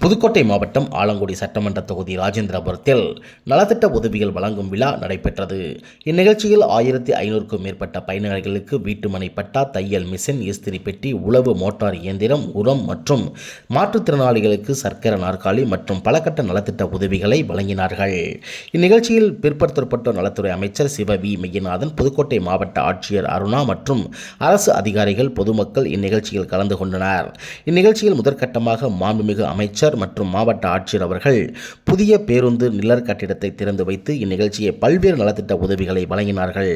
புதுக்கோட்டை மாவட்டம் ஆலங்குடி சட்டமன்ற தொகுதி ராஜேந்திரபுரத்தில் நலத்திட்ட உதவிகள் வழங்கும் விழா நடைபெற்றது. இந்நிகழ்ச்சியில் 1500க்கும் மேற்பட்ட பயனாளிகளுக்கு வீட்டுமனை பட்டா, தையல் மிஷின், இஸ்திரி பெட்டி, உழவு மோட்டார் இயந்திரம், உரம் மற்றும் மாற்றுத்திறனாளிகளுக்கு சர்க்கரை நாற்காலி மற்றும் பலகட்ட நலத்திட்ட உதவிகளை வழங்கினார்கள். இந்நிகழ்ச்சியில் பிற்படுத்தப்பட்டோர் நலத்துறை அமைச்சர் சிவ வி மெய்யநாதன், புதுக்கோட்டை மாவட்ட ஆட்சியர் அருணா மற்றும் அரசு அதிகாரிகள், பொதுமக்கள் இந்நிகழ்ச்சியில் கலந்து கொண்டனர். இந்நிகழ்ச்சியில் முதற்கட்டமாக மாண்புமிகு அமைச்சர் மற்றும் மாவட்ட ஆட்சியர் அவர்கள் புதிய பேருந்து நிழற் கட்டிடத்தை திறந்து வைத்து இந்நிகழ்ச்சியை பல்வேறு நலத்திட்ட உதவிகளை வழங்கினார்கள்.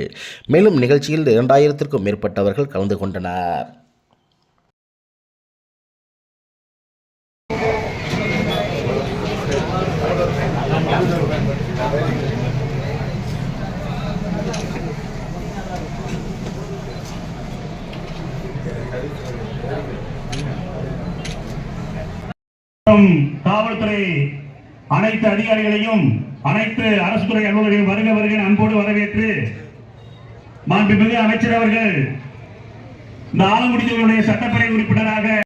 மேலும் நிகழ்ச்சியில் 2000க்கும் மேற்பட்டவர்கள் கலந்து கொண்டனர். காவல்துறை அனைத்து அதிகாரிகளையும் அனைத்து அரசு துறை அலுவலர்களையும் வருக வருக அன்போடு வரவேற்று மாண்புமிகு அமைச்சர் அவர்கள் இந்த ஆலங்குடி சட்டப்பேரவை உறுப்பினராக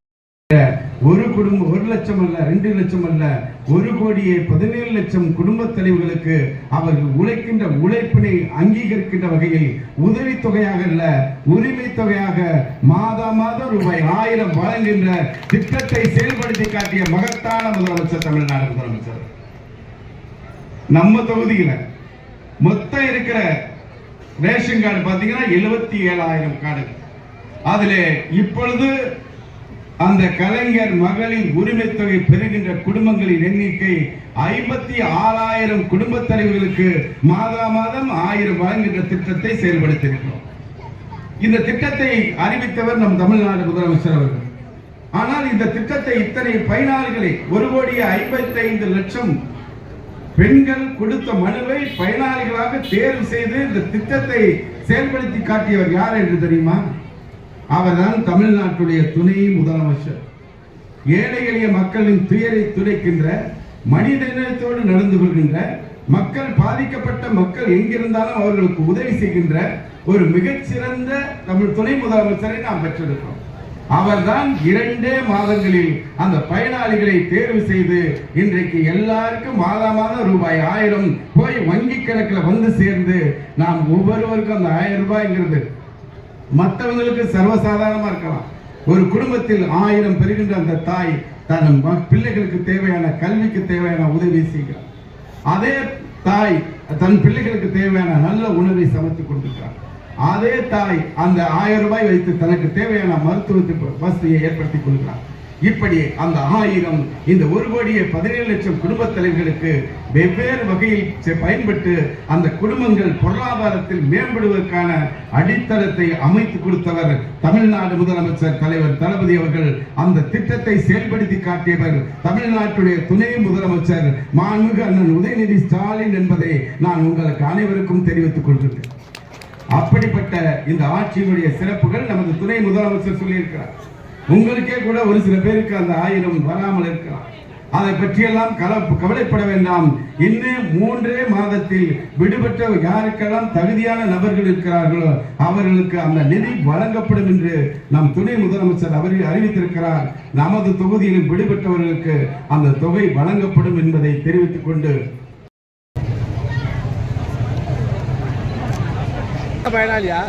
ஒரு குடும்பம் 1 லட்சம் அல்ல, 2 லட்சம் அல்ல, 1,17,00,000 குடும்ப தலைவர்களுக்கு அவர்கள் உழைக்கின்ற உழைப்பினை அங்கீகரிக்கின்ற வகையில் உதவித்தொகையாக அல்ல, உரிமை தொகையாக மாதம் ரூபாய் 1000 வழங்குகின்ற திட்டத்தை செயல்படுத்தி காட்டிய மகத்தான முதலமைச்சர் தமிழ்நாடு முதலமைச்சர். நம்ம தொகுதியில மொத்தம் இருக்கிற ரேஷன் கார்டு பாத்தீங்கன்னா 77,000 கார்டு. அதுல இப்பொழுது அந்த கலைஞர் மகளிர் உரிமை தொகை பெறுகின்ற குடும்பங்களின் எண்ணிக்கை 56,000 குடும்ப தலைவர்களுக்கு மாதம் 1000 வழங்குகின்ற திட்டத்தை செயல்படுத்தியிருக்கிறோம். இந்த திட்டத்தை அறிவித்தவர் நம் தமிழ்நாடு முதலமைச்சர் அவர்கள். ஆனால் இந்த திட்டத்தை இத்தனை பயனாளிகளை 1,55,00,000 பெண்கள் கொடுத்த மனுவை பயனாளிகளாக தேர்வு செய்து இந்த திட்டத்தை செயல்படுத்தி காட்டியவர் யார் என்று தெரியுமா? அவர்தான் தமிழ்நாட்டுடைய துணை முதலமைச்சர். ஏழை எளிய மக்களின் துயரை துடைக்கின்ற, மனிதநேயத்தோடு நடந்து கொள்கின்ற, மக்கள் பாதிக்கப்பட்ட மக்கள் எங்கிருந்தாலும் அவர்களுக்கு உதவி செய்கின்ற ஒரு மிகச்சிறந்த தமிழ் துணை முதலமைச்சரை நாம் பெற்றிருக்கிறோம். அவர்தான் 2 மாதங்களில் அந்த பயனாளிகளை தேர்வு செய்து இன்றைக்கு எல்லாருக்கும் மாதம் ரூபாய் 1000 போய் வங்கி கணக்கில் வந்து சேர்ந்து நாம் ஒவ்வொருவருக்கும் அந்த 1000 ரூபாய்ங்கிறது மற்றவங்களுக்கு சர்வசாதாரணமா இருக்கலாம். ஒரு குடும்பத்தில் 1000 பெறுகின்ற அந்த தாய் தன் பிள்ளைகளுக்கு தேவையான கல்விக்கு தேவையான உதவி செய்கிறார். அதே தாய் தன் பிள்ளைகளுக்கு தேவையான நல்ல உணவை சமைத்து கொடுக்கிறார். அதே தாய் அந்த 1000 ரூபாய் வைத்து தனக்கு தேவையான மருத்துவ வசதியை ஏற்படுத்திக் கொள்கிறார். இப்படி அந்த 1000 இந்த 1,17,00,000 குடும்ப தலைவர்களுக்கு வெவ்வேறு வகையில் பயன்பட்டு அந்த குடும்பங்கள் பொருளாதாரத்தில் மேம்படுவதற்கான அடித்தளத்தை அமைத்து கொடுத்தவர் தமிழ்நாடு முதலமைச்சர் தலைவர் தளபதி அவர்கள். அந்த திட்டத்தை செயல்படுத்தி காட்டியவர் தமிழ்நாட்டுடைய துணை முதலமைச்சர் மாண்புமிகு அண்ணன் உதயநிதி ஸ்டாலின் என்பதை நான் உங்களுக்கு அனைவருக்கும் தெரிவித்துக் கொள்கிறேன். அப்படிப்பட்ட இந்த ஆட்சியினுடைய சிறப்புகள் நமது துணை முதலமைச்சர் சொல்லியிருக்கிறார். உங்களுக்கே கூட ஒரு சில பேருக்கு அந்த 1000 வராமல் இருக்கலாம். அதை பற்றியெல்லாம் கவலைப்பட வேண்டாம். இன்னும் 3 மாதத்தில் விடுபட்ட யாருக்கெல்லாம் தகுதியான நபர்கள் இருக்கிறார்களோ அவர்களுக்கு அந்த நிதி வழங்கப்படும் என்று நம் துணை முதலமைச்சர் அவர்கள் அறிவித்திருக்கிறார். நமது தொகுதியிலும் விடுபட்டவர்களுக்கு அந்த தொகை வழங்கப்படும் என்பதை தெரிவித்துக் கொண்டு பயனாளியா